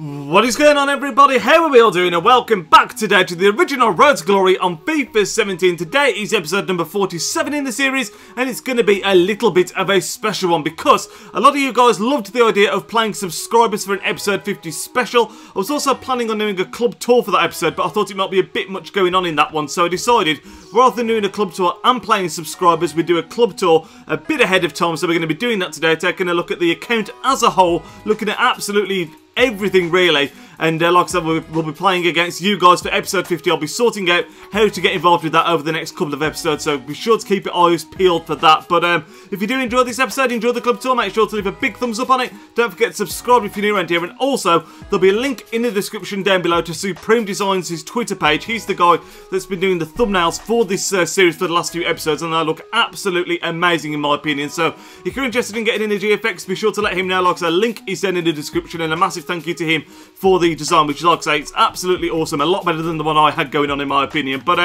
What is going on, everybody? How are we all doing? And welcome back today to the original Road to Glory on FIFA 17. Today is episode number 47 in the series, and it's going to be a little bit of a special one because a lot of you guys loved the idea of playing subscribers for an episode 50 special. I was also planning on doing a club tour for that episode, but I thought it might be a bit much going on in that one, so I decided rather than doing a club tour and playing subscribers, we'd do a club tour a bit ahead of time. So we're going to be doing that today, taking a look at the account as a whole, looking at absolutely everything really, and like I said, we'll be playing against you guys for episode 50. I'll be sorting out how to get involved with that over the next couple of episodes, so be sure to keep your eyes peeled for that. But if you do enjoy this episode, enjoy the club tour, make sure to leave a big thumbs up on it. Don't forget to subscribe if you're new around here, and also there'll be a link in the description down below to Supreme Designs, his Twitter page. He's the guy that's been doing the thumbnails for this series for the last few episodes, and they look absolutely amazing in my opinion. So if you're interested in getting into GFX, be sure to let him know. Like I said, link is down in the description, and a massive thank you to him for the design, which, like I say, it's absolutely awesome. A lot better than the one I had going on in my opinion. But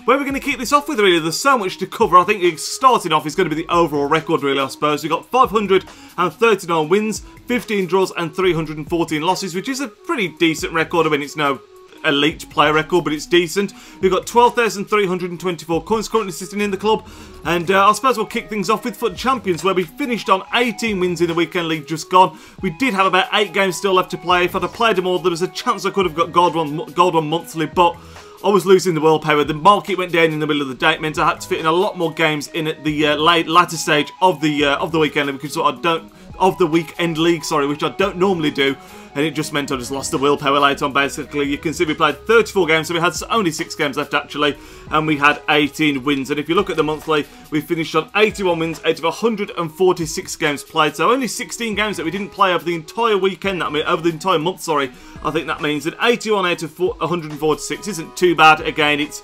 where we're going to kick this off with, really, there's so much to cover. I think starting off is going to be the overall record, really, I suppose. We've got 539 wins, 15 draws and 314 losses, which is a pretty decent record. I mean, it's no elite player record, but it's decent. We've got 12,324 coins currently sitting in the club, and I suppose we'll kick things off with FUT Champions, where we finished on 18 wins in the weekend league just gone. We did have about 8 games still left to play. If I'd have played them all, there was a chance I could have got gold one monthly, but I was losing the willpower. The market went down in the middle of the day. It meant I had to fit in a lot more games in at the latter stage of the weekend league, because of the weekend league, sorry, which I don't normally do. And it just meant I just lost the willpower later on, basically. You can see we played 34 games, so we had only 6 games left, actually, and we had 18 wins. And if you look at the monthly, we finished on 81 wins out of 146 games played, so only 16 games that we didn't play over the entire weekend, over the entire month, sorry. I think that means that 81 out of 146 isn't too bad. Again, it's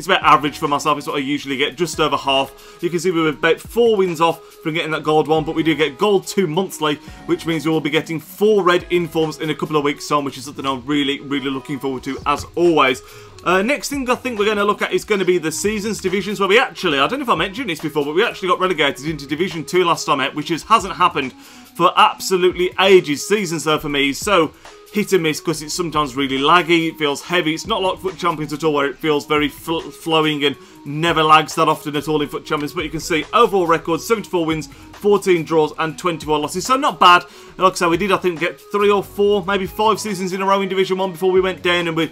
about average for myself. It's what I usually get, just over half. You can see we were about 4 wins off from getting that gold 1, but we do get gold 2 monthly, which means we will be getting 4 red informs in a couple of weeks' time, which is something I'm really looking forward to, as always. Next thing I think we're going to look at is going to be the seasons divisions, where we actually, I don't know if I mentioned this before, but we actually got relegated into Division 2 last time out, which hasn't happened for absolutely ages. Seasons, though, for me is so hit and miss because it's sometimes really laggy, it feels heavy. It's not like FUT Champions at all, where it feels very flowing and never lags that often at all in FUT Champions. But you can see overall record, 74 wins, 14 draws and 21 losses, so not bad. Like I said, we did, I think, get 3 or 4, maybe 5 seasons in a row in Division 1 before we went down, and we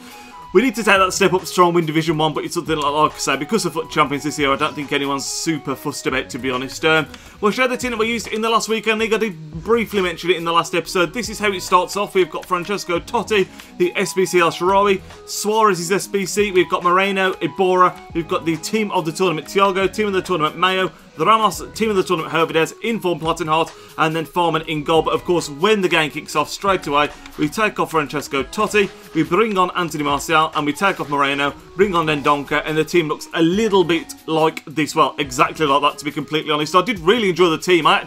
need to take that step up strong, win Division 1, but it's something like I say, because of FUT Champions this year, I don't think anyone's super fussed about, to be honest. We'll show the team that we used in the last weekend league. I did briefly mention it in the last episode. This is how it starts off. We've got Francesco Totti, the SBC El Shaarawy. Suarez is SBC. We've got Moreno, Iborra. We've got the team of the tournament, Thiago. Team of the tournament, Mayo. The Ramos, team of the tournament, Hervidez, inform Plattenhardt, and then Farman in goal. But of course, when the game kicks off straight away, we take off Francesco Totti, we bring on Anthony Martial, and we take off Moreno, bring on Dendoncker, and the team looks a little bit like this. Well, exactly like that, to be completely honest. I did really enjoy the team. I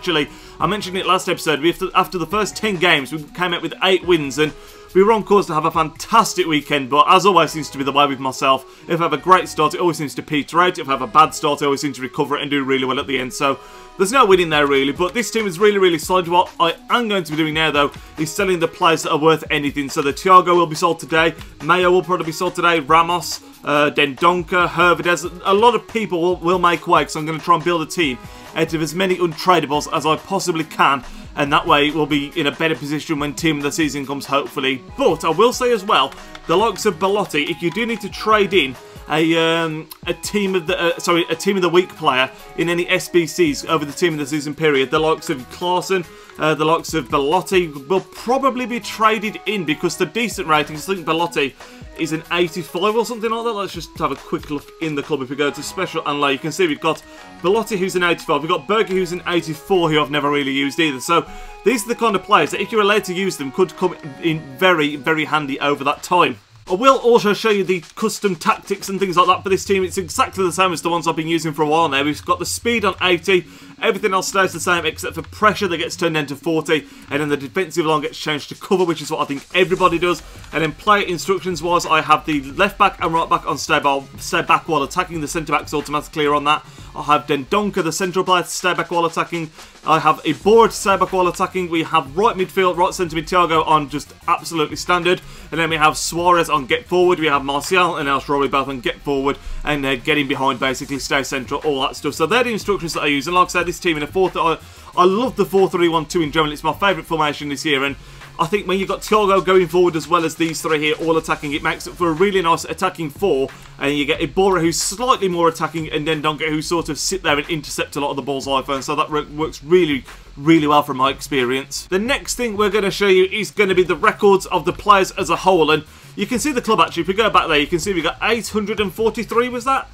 mentioned it last episode. After the first 10 games, we came out with 8 wins, and we were on course to have a fantastic weekend, but as always seems to be the way with myself. If I have a great start, it always seems to peter out. If I have a bad start, I always seem to recover it and do really well at the end. So there's no winning there, really. But this team is really solid. What I am going to be doing now, though, is selling the players that are worth anything. So the Thiago will be sold today. Mayo will probably be sold today. Ramos, Dendoncker, Hervidez. A lot of people will make way, so I'm going to try and build a team out of as many untradables as I possibly can, and that way we'll be in a better position when team of the season comes, hopefully. But I will say as well, the likes of Belotti, if you do need to trade in a team of the week player in any SBCs over the team of the season period, the likes of Klaassen, the likes of Belotti will probably be traded in, because the decent ratings, I think Belotti is an 85 or something like that. Let's just have a quick look in the club. If we go to special and low, you can see we've got Belotti, who's an 85. We've got Berger, who's an 84, who I've never really used either. So these are the kind of players that, if you're allowed to use them, could come in very handy over that time. I will also show you the custom tactics and things like that for this team. It's exactly the same as the ones I've been using for a while now. We've got the speed on 80, everything else stays the same except for pressure that gets turned down to 40, and then the defensive line gets changed to cover, which is what I think everybody does. And then player instructions wise, I have the left back and right back on stay back while attacking. The centre backs automatically are on that. I have Dendoncker, the central player, to stay back while attacking. I have Iborra to stay back while attacking. We have right midfield, right centre mid Thiago on just absolutely standard. And then we have Suarez on get forward. We have Martial and El Shaarawy both on get forward and getting behind, basically, stay central, all that stuff. So they're the instructions that I use. And like I said, this team in a 4... I love the 4-3-1-2 in general. It's my favourite formation this year. And I think when you've got Thiago going forward as well as these three here all attacking, it makes it for a really nice attacking 4. And you get Iborra, who's slightly more attacking, and then Dendoncker, who sort of sit there and intercept a lot of the balls iPhone. So that works really, really well from my experience. The next thing we're going to show you is going to be the records of the players as a whole. And you can see the club, actually. If we go back there, you can see we got 843, was that?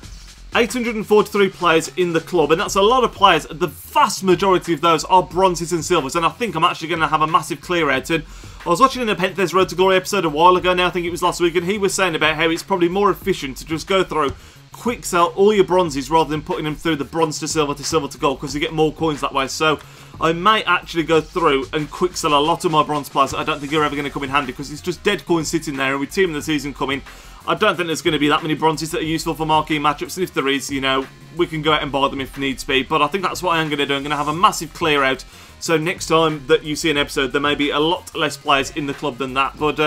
843 players in the club, and that's a lot of players. The vast majority of those are bronzes and silvers, and I think I'm actually going to have a massive clear out. And I was watching an Apenthes Road to Glory episode a while ago now, I think it was last week, and he was saying about how it's probably more efficient to just go through, quick sell all your bronzes rather than putting them through the bronze to silver to gold, because you get more coins that way. So I may actually go through and quick sell a lot of my bronze players that I don't think are ever going to come in handy, because it's just dead coins sitting there, and with Team of the Season coming, I don't think there's going to be that many bronzes that are useful for marquee matchups, and if there is, you know, we can go out and buy them if needs be. But I think that's what I am going to do. I'm going to have a massive clear out, so next time that you see an episode, there may be a lot less players in the club than that. But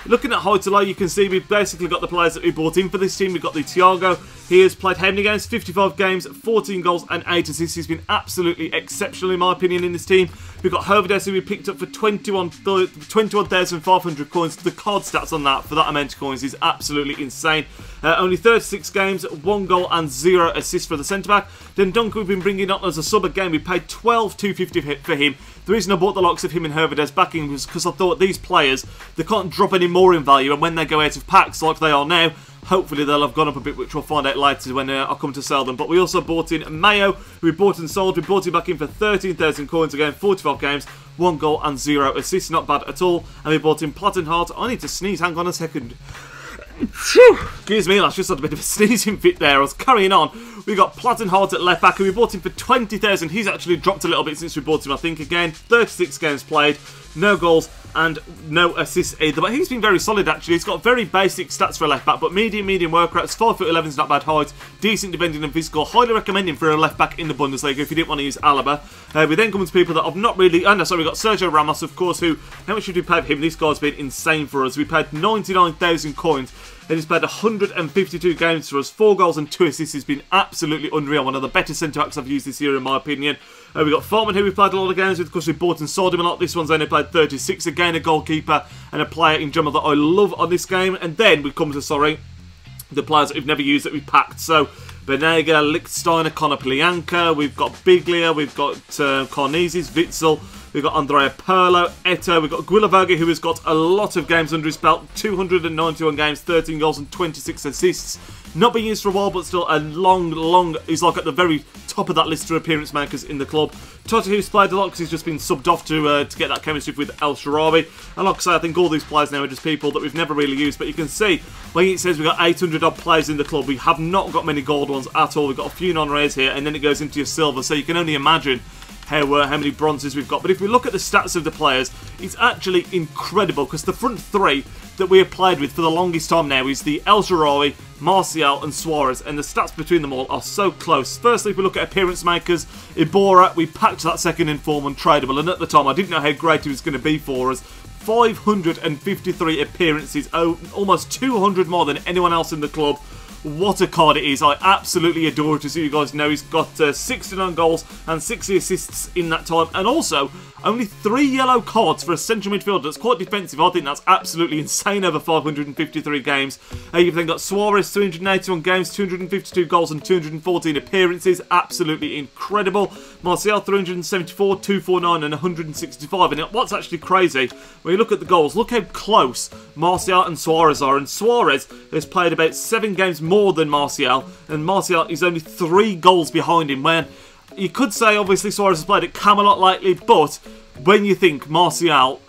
looking at high to low, you can see we've basically got the players that we brought in for this team. We've got the Thiago. He has played how many games? 55 games, 14 goals and 8 assists. He's been absolutely exceptional in my opinion in this team. We've got Hervedes, who we picked up for 21,500 coins. The card stats on that for that amount of coins is absolutely insane. Only 36 games, 1 goal and 0 assists for the centre-back. Dendoncker we've been bringing on as a sub again. We paid 12,250 for him. The reason I bought the likes of him and Hervedes back in was because I thought these players, they can't drop any more in value, and when they go out of packs like they are now, hopefully they'll have gone up a bit, which we'll find out later when I come to sell them. But we also bought in Mayo, who we bought and sold. We bought him back in for 13,000 coins again, 45 games, 1 goal and 0 assists, not bad at all. And we bought in Plattenhardt. I need to sneeze, hang on a second. Excuse me, that's just had a bit of a sneezing fit there. I was carrying on. We got Plattenhardt at left back, and we bought him for 20,000. He's actually dropped a little bit since we bought him, I think. Again, 36 games played, no goals and no assists either. But he's been very solid, actually. He's got very basic stats for a left back, but medium work rates. 5'11" is not bad height, decent defending and physical. Highly recommend him for a left back in the Bundesliga if you didn't want to use Alaba. We then come to people that have not really. Oh no, sorry, we got Sergio Ramos, of course. Who? How much did we pay for him? This guy's been insane for us. We paid 99,000 coins. And he's played 152 games for us, 4 goals and 2 assists. He's been absolutely unreal. One of the better centre-backs I've used this year, in my opinion. We've got Farman, who we've played a lot of games with, because we bought and sold him a lot. This one's only played 36. Again, a goalkeeper and a player in general that I love on this game. And then we come to, the players that we've never used that we've packed. So, Benega, Lichtsteiner, Konoplyanka, we've got Biglia, we've got Karnezis, Witzel, we've got Andrea Pirlo, Eto, we've got Guilavogui, who has got a lot of games under his belt, 291 games, 13 goals and 26 assists. Not been used for a while, but still a long, he's like at the very top of that list of appearance makers in the club. Totti, who's played a lot because he's just been subbed off to get that chemistry with El Shaarawy. And like I say, I think all these players now are just people that we've never really used. But you can see, when it says we've got 800 odd players in the club, we have not got many gold ones at all. We've got a few non-rares here, and then it goes into your silver. So you can only imagine how many bronzes we've got. But if we look at the stats of the players, it's actually incredible, because the front three that we have played with for the longest time now is the El Shaarawy, Martial and Suarez, and the stats between them all are so close. Firstly, if we look at appearance makers, Iborra, we packed that second in form untradeable, and at the time I didn't know how great he was going to be for us. 553 appearances, almost 200 more than anyone else in the club. What a card it is. I absolutely adore it. As you guys know, he's got 69 goals and 60 assists in that time. And also, only 3 yellow cards for a central midfielder. That's quite defensive. I think that's absolutely insane over 553 games. You've then got Suarez, 381 games, 252 goals and 214 appearances. Absolutely incredible. Martial, 374, 249 and 165. And what's actually crazy, when you look at the goals, look how close Martial and Suarez are. And Suarez has played about 7 games more than Martial, and Martial is only 3 goals behind him. When you could say, obviously, Suarez has played at Camelot lately, but when you think Martial,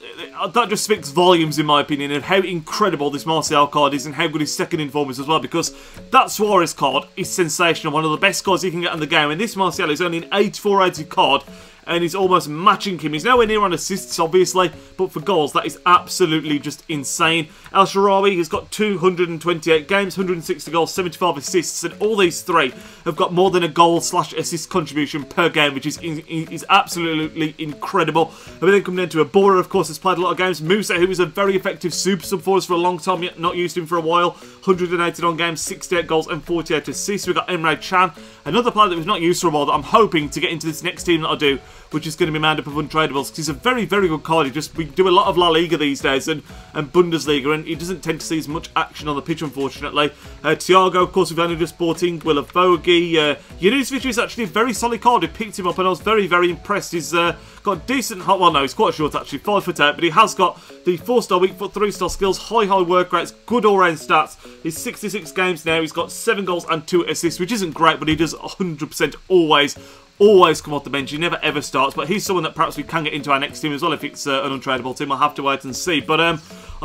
that just speaks volumes, in my opinion, of how incredible this Martial card is and how good his second in form is as well, because that Suarez card is sensational, one of the best cards you can get in the game, and this Martial is only an 84 rated card, and he's almost matching him. He's nowhere near on assists, obviously, but for goals, that is absolutely just insane. El Shaarawy has got 228 games, 160 goals, 75 assists, and all these three have got more than a goal/assist contribution per game, which is absolutely incredible. And we then come down to a Bora, of course, has played a lot of games. Musa, who is a very effective super sub for us for a long time, yet not used him for a while. 189 games, 68 goals, and 48 assists. We've got Emre Can, another player that we've not used for a while that I'm hoping to get into this next team that I do, which is going to be made up of untradables, because he's a very, very good card. We do a lot of La Liga these days and Bundesliga, and he doesn't tend to see as much action on the pitch, unfortunately. Thiago, of course, we've only just bought in. Willa Fogi. Yanusovic is actually a very solid card. We picked him up, and I was very, very impressed. He's got decent, well, no, he's quite short, actually, 5'8", but he has got the 4-star weak foot, 3-star skills, high work rates, good all-round stats. He's 66 games now. He's got 7 goals and 2 assists, which isn't great, but he does 100% always come off the bench. He never ever starts, but he's someone that perhaps we can get into our next team as well if it's an untradeable team. I'll have to wait and see, but I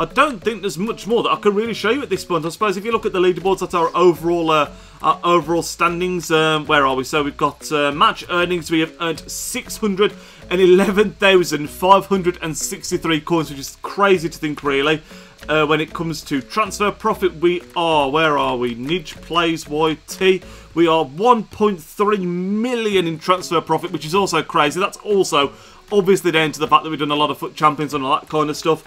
don't think there's much more that I can really show you at this point. I suppose if you look at the leaderboards, that's our overall standings. Where are we? So we've got match earnings. We have earned 611,563 coins, which is crazy to think, really. When it comes to transfer profit, we are, where are we? Nidge plays YT. We are 1.3 million in transfer profit, which is also crazy. That's also obviously down to the fact that we've done a lot of FUT Champions and all that kind of stuff.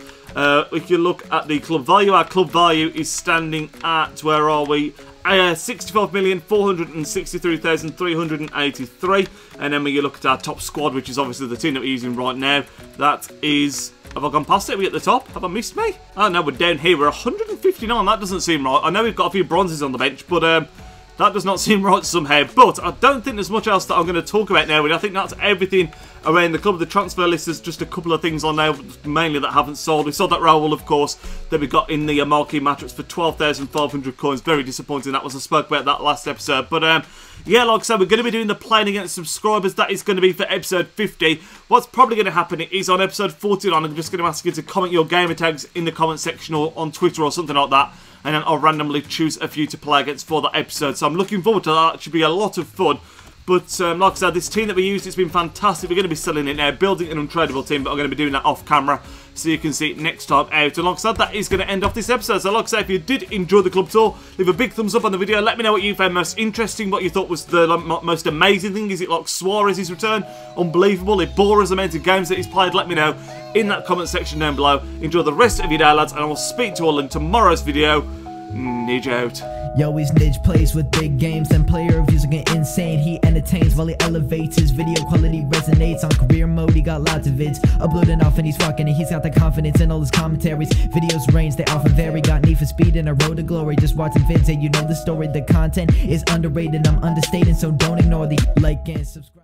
If you look at the club value, our club value is standing at, where are we? 65,463,383. And then when you look at our top squad, which is obviously the team that we're using right now, that is... Have I gone past it? Are we at the top? Have I missed me? Oh no, we're down here. We're 159. That doesn't seem right. I know we've got a few bronzes on the bench, but that does not seem right somehow. But I don't think there's much else that I'm going to talk about now. I think that's everything around the club. The transfer list is just a couple of things on there, mainly that haven't sold. We sold that Raul, of course, that we got in the marquee mattress for 12,500 coins. Very disappointing. That was, I spoke about that last episode. But yeah, like I said, we're going to be doing the playing against subscribers. That is going to be for episode 50. What's probably going to happen is on episode 49, I'm just going to ask you to comment your gamer tags in the comment section or on Twitter or something like that. And then I'll randomly choose a few to play against for that episode. So I'm looking forward to that. It should be a lot of fun. But like I said, this team that we used, it's been fantastic. We're going to be selling it now, building an untradeable team, but I'm going to be doing that off camera so you can see it next time out. And like I said, that is going to end off this episode. So like I said, if you did enjoy the club tour, leave a big thumbs up on the video. Let me know what you found most interesting, what you thought was the most amazing thing. Is it like Suarez's return? Unbelievable. If Bora's amount of games that he's played, let me know in that comment section down below. Enjoy the rest of your day, lads, and I will speak to you all in tomorrow's video. Nidge out. Yo, he's Nidge, plays with big games and player reviews are getting insane. He entertains while he elevates, his video quality resonates. On career mode, he got lots of vids uploading off and he's rocking it. He's got the confidence in all his commentaries. Videos range, they often vary. Got need for speed and a road to glory. Just watching vids and you know the story. The content is underrated, I'm understating, so don't ignore the like and subscribe.